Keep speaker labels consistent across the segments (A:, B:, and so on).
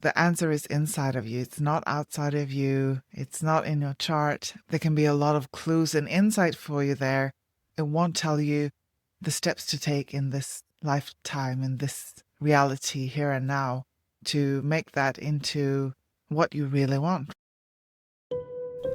A: The answer is inside of you. It's not outside of you. It's not in your chart. There can be a lot of clues and insight for you there. It won't tell you the steps to take in this lifetime, in this reality here and now, to make that into what you really want.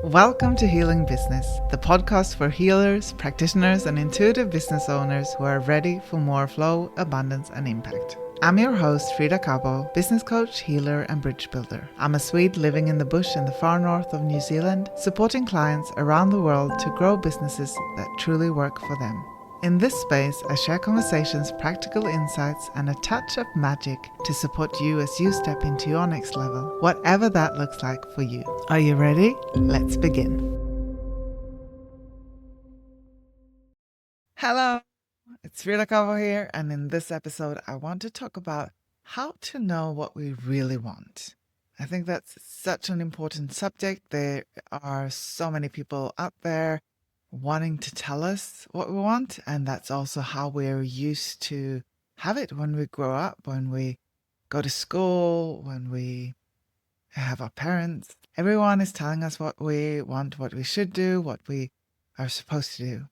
A: Welcome to Healing Business, the podcast for healers, practitioners, and intuitive business owners who are ready for more flow, abundance, and impact. I'm your host, Frida Kabo, business coach, healer, and bridge builder. I'm a Swede living in the bush in the far north of New Zealand, supporting clients around the world to grow businesses that truly work for them. In this space, I share conversations, practical insights, and a touch of magic to support you as you step into your next level, whatever that looks like for you. Are you ready? Let's begin. Hello, it's Frida Kabo here, and in this episode, I want to talk about how to know what we really want. I think that's such an important subject. There are so many people out there wanting to tell us what we want, and that's also how we're used to have it when we grow up, when we go to school, when we have our parents. Everyone is telling us what we want, what we should do, what we are supposed to do.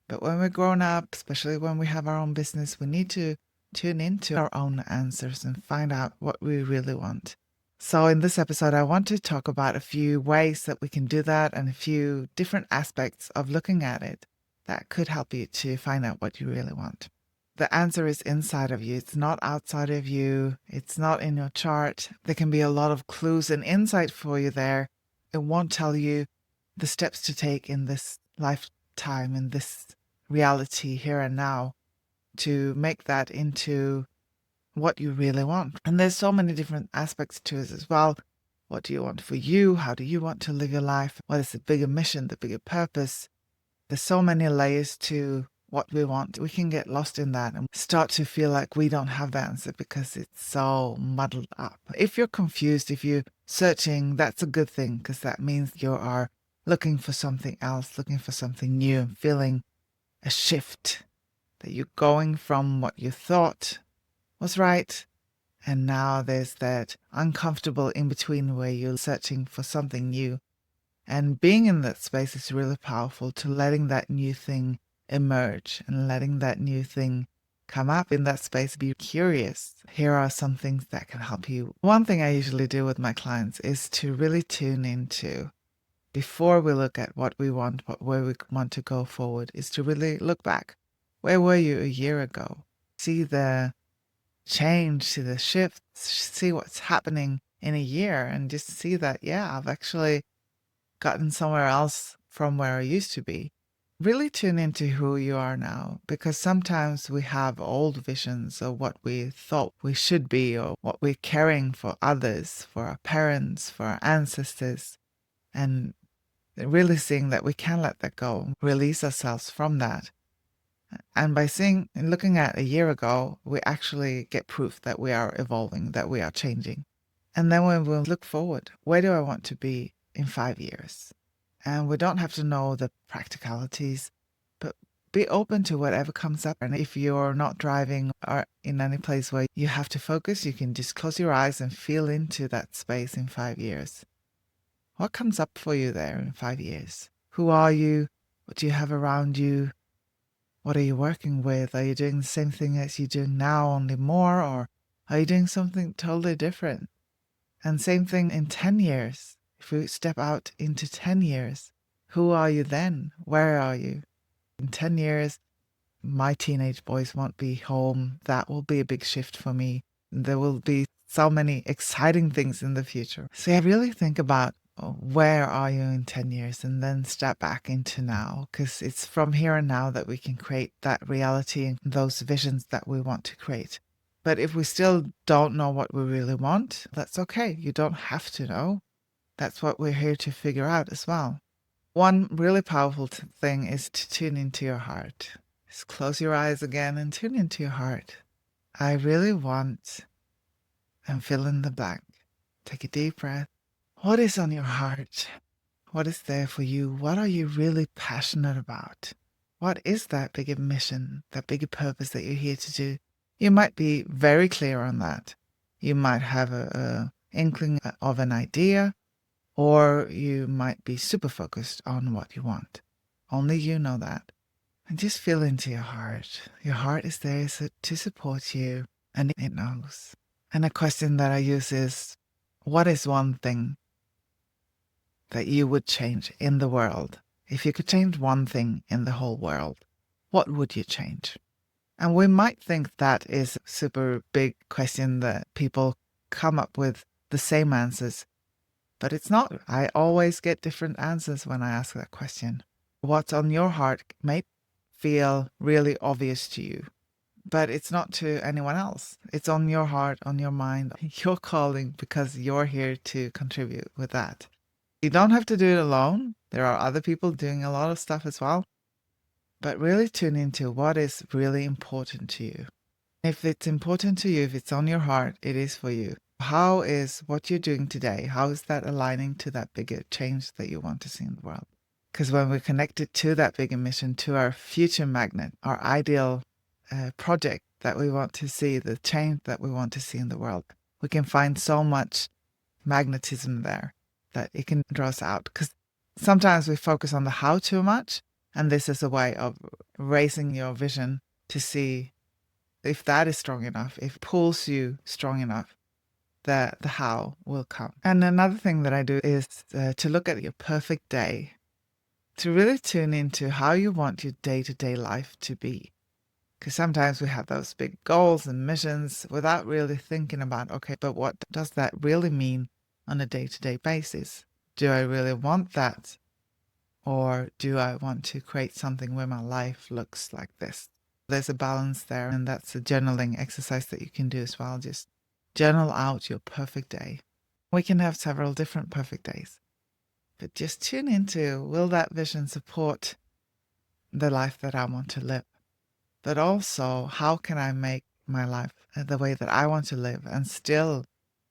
A: But when we're grown up, especially when we have our own business, we need to tune into our own answers and find out what we really want. So in this episode, I want to talk about a few ways that we can do that and a few different aspects of looking at it that could help you to find out what you really want. The answer is inside of you. It's not outside of you. It's not in your chart. There can be a lot of clues and insight for you there. It won't tell you the steps to take in this lifetime, in this reality here and now, to make that into what you really want. And there's so many different aspects to it as well. What do you want for you? How do you want to live your life? What is the bigger mission, the bigger purpose? There's so many layers to what we want. We can get lost in that and start to feel like we don't have the answer because it's so muddled up. If you're confused, if you're searching, that's a good thing, because that means you are looking for something else, looking for something new, and feeling a shift, that you're going from what you thought was right, and now there's that uncomfortable in between where you're searching for something new. And being in that space is really powerful, to letting that new thing emerge and letting that new thing come up in that space. Be curious. Here are some things that can help you. One thing I usually do with my clients is to really tune into, before we look at what we want, where we want to go forward, is to really look back. Where were you a year ago? See the change, see the shift, see what's happening in a year, and just see that, yeah, I've actually gotten somewhere else from where I used to be. Really tune into who you are now, because sometimes we have old visions of what we thought we should be, or what we're carrying for others, for our parents, for our ancestors, and really seeing that we can let that go, release ourselves from that. And by seeing and looking at a year ago, we actually get proof that we are evolving, that we are changing. And then when we look forward, where do I want to be in 5 years? And we don't have to know the practicalities, but be open to whatever comes up. And if you're not driving or in any place where you have to focus, you can just close your eyes and feel into that space in 5 years. What comes up for you there in 5 years? Who are you? What do you have around you? What are you working with? Are you doing the same thing as you're doing now, only more? Or are you doing something totally different? And same thing in 10 years. If we step out into 10 years, who are you then? Where are you? In 10 years, my teenage boys won't be home. That will be a big shift for me. There will be so many exciting things in the future. So I really think about, where are you in 10 years, and then step back into now, because it's from here and now that we can create that reality and those visions that we want to create. But if we still don't know what we really want, that's okay. You don't have to know. That's what we're here to figure out as well. One really powerful thing is to tune into your heart. Just close your eyes again and tune into your heart. I really want, and fill in the blank. Take a deep breath. What is on your heart? What is there for you? What are you really passionate about? What is that bigger mission, that bigger purpose that you're here to do? You might be very clear on that. You might have a inkling of an idea, or you might be super focused on what you want. Only you know that. And just feel into your heart. Your heart is there to support you, and it knows. And a question that I use is, what is one thing that you would change in the world? If you could change one thing in the whole world, what would you change? And we might think that is a super big question that people come up with the same answers, but it's not. I always get different answers when I ask that question. What's on your heart may feel really obvious to you, but it's not to anyone else. It's on your heart, on your mind. You're calling because you're here to contribute with that. You don't have to do it alone. There are other people doing a lot of stuff as well. But really tune into what is really important to you. If it's important to you, if it's on your heart, it is for you. How is what you're doing today, how is that aligning to that bigger change that you want to see in the world? Because when we're connected to that bigger mission, to our future magnet, our ideal project that we want to see, the change that we want to see in the world, we can find so much magnetism there that it can draw us out. Because sometimes we focus on the how too much, and this is a way of raising your vision to see if that is strong enough, if it pulls you strong enough, that the how will come. And another thing that I do is to look at your perfect day, to really tune into how you want your day-to-day life to be. Because sometimes we have those big goals and missions without really thinking about, okay, but what does that really mean on a day-to-day basis? Do I really want that? Or do I want to create something where my life looks like this? There's a balance there, and that's a journaling exercise that you can do as well. Just journal out your perfect day. We can have several different perfect days, but just tune into, will that vision support the life that I want to live? But also, how can I make my life the way that I want to live and still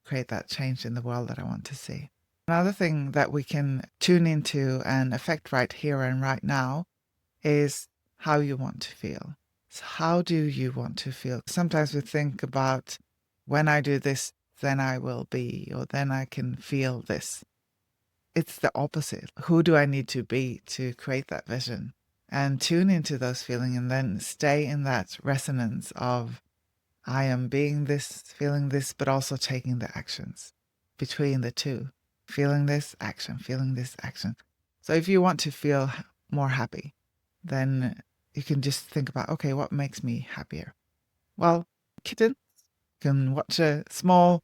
A: create that change in the world that I want to see? Another thing that we can tune into and affect right here and right now is how you want to feel. So how do you want to feel? Sometimes we think about, when I do this, then I will be, or then I can feel this. It's the opposite. Who do I need to be to create that vision? And tune into those feelings, and then stay in that resonance of, I am being this, feeling this, but also taking the actions between the two. Feeling this action, feeling this action. So if you want to feel more happy, then you can just think about, okay, what makes me happier? Well, kittens. You can watch a small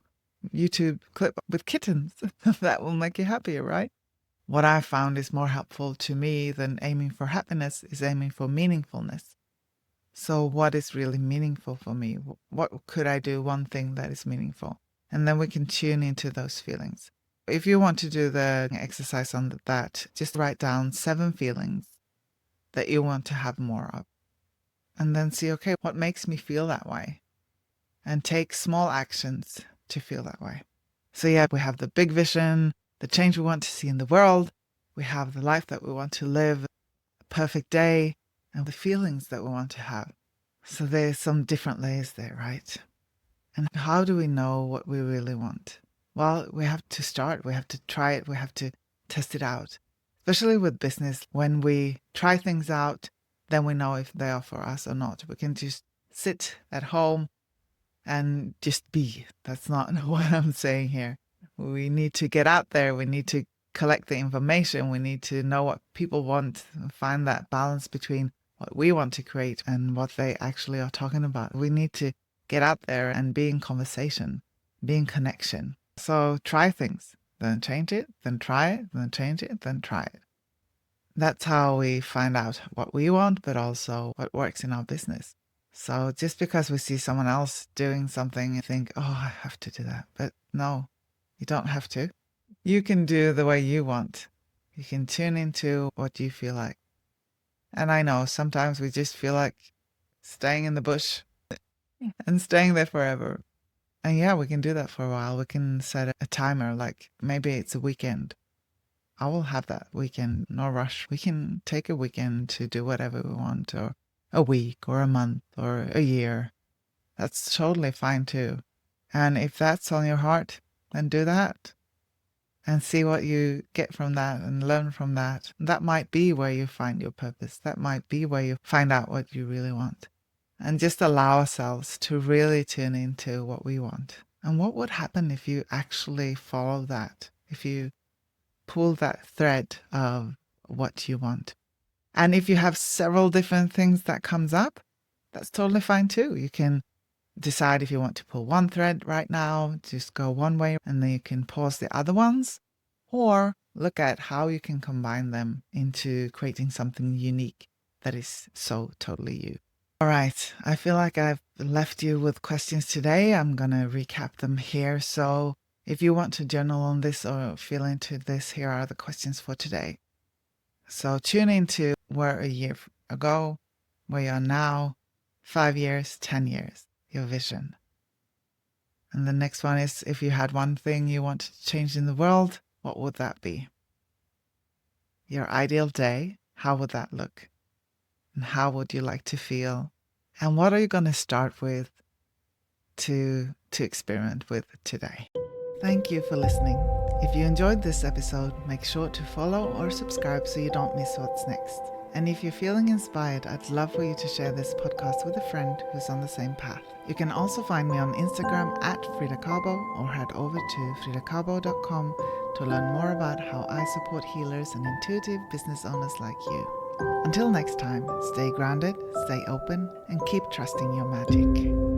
A: YouTube clip with kittens. That will make you happier, right? What I found is more helpful to me than aiming for happiness is aiming for meaningfulness. So what is really meaningful for me? What could I do, one thing that is meaningful? And then we can tune into those feelings. If you want to do the exercise on that, just write down 7 feelings that you want to have more of. And then see, okay, what makes me feel that way? And take small actions to feel that way. So yeah, we have the big vision, the change we want to see in the world. We have the life that we want to live, a perfect day, and the feelings that we want to have. So there's some different layers there, right? And how do we know what we really want? Well, we have to start. We have to try it. We have to test it out. Especially with business, when we try things out, then we know if they are for us or not. We can just sit at home and just be. That's not what I'm saying here. We need to get out there. We need to collect the information. We need to know what people want and find that balance between what we want to create and what they actually are talking about. We need to get out there and be in conversation, be in connection. So try things, then change it, then try it, then change it, then try it. That's how we find out what we want, but also what works in our business. So just because we see someone else doing something, you think, oh, I have to do that. But no, you don't have to. You can do the way you want. You can tune into what you feel like. And I know sometimes we just feel like staying in the bush and staying there forever. And yeah, we can do that for a while. We can set a timer, like maybe it's a weekend. I will have that weekend, no rush. We can take a weekend to do whatever we want, or a week, or a month, or a year. That's totally fine too. And if that's on your heart, then do that and see what you get from that and learn from that. That might be where you find your purpose. That might be where you find out what you really want. And just allow ourselves to really tune into what we want. And what would happen if you actually follow that? If you pull that thread of what you want. And if you have several different things that comes up, that's totally fine too. You can decide if you want to pull one thread right now, just go one way, and then you can pause the other ones, or look at how you can combine them into creating something unique that is so totally you. All right, I feel like I've left you with questions today. I'm going to recap them here. So if you want to journal on this or feel into this, here are the questions for today. So tune into where a year ago, where you are now, 5 years, 10 years, your vision. And the next one is, if you had one thing you wanted to change in the world, what would that be? Your ideal day, how would that look? And how would you like to feel? And what are you going to start with to experiment with today? Thank you for listening. If you enjoyed this episode, make sure to follow or subscribe so you don't miss what's next. And if you're feeling inspired, I'd love for you to share this podcast with a friend who's on the same path. You can also find me on Instagram at Frida Kabo, or head over to fridakabo.com to learn more about how I support healers and intuitive business owners like you. Until next time, stay grounded, stay open, and keep trusting your magic.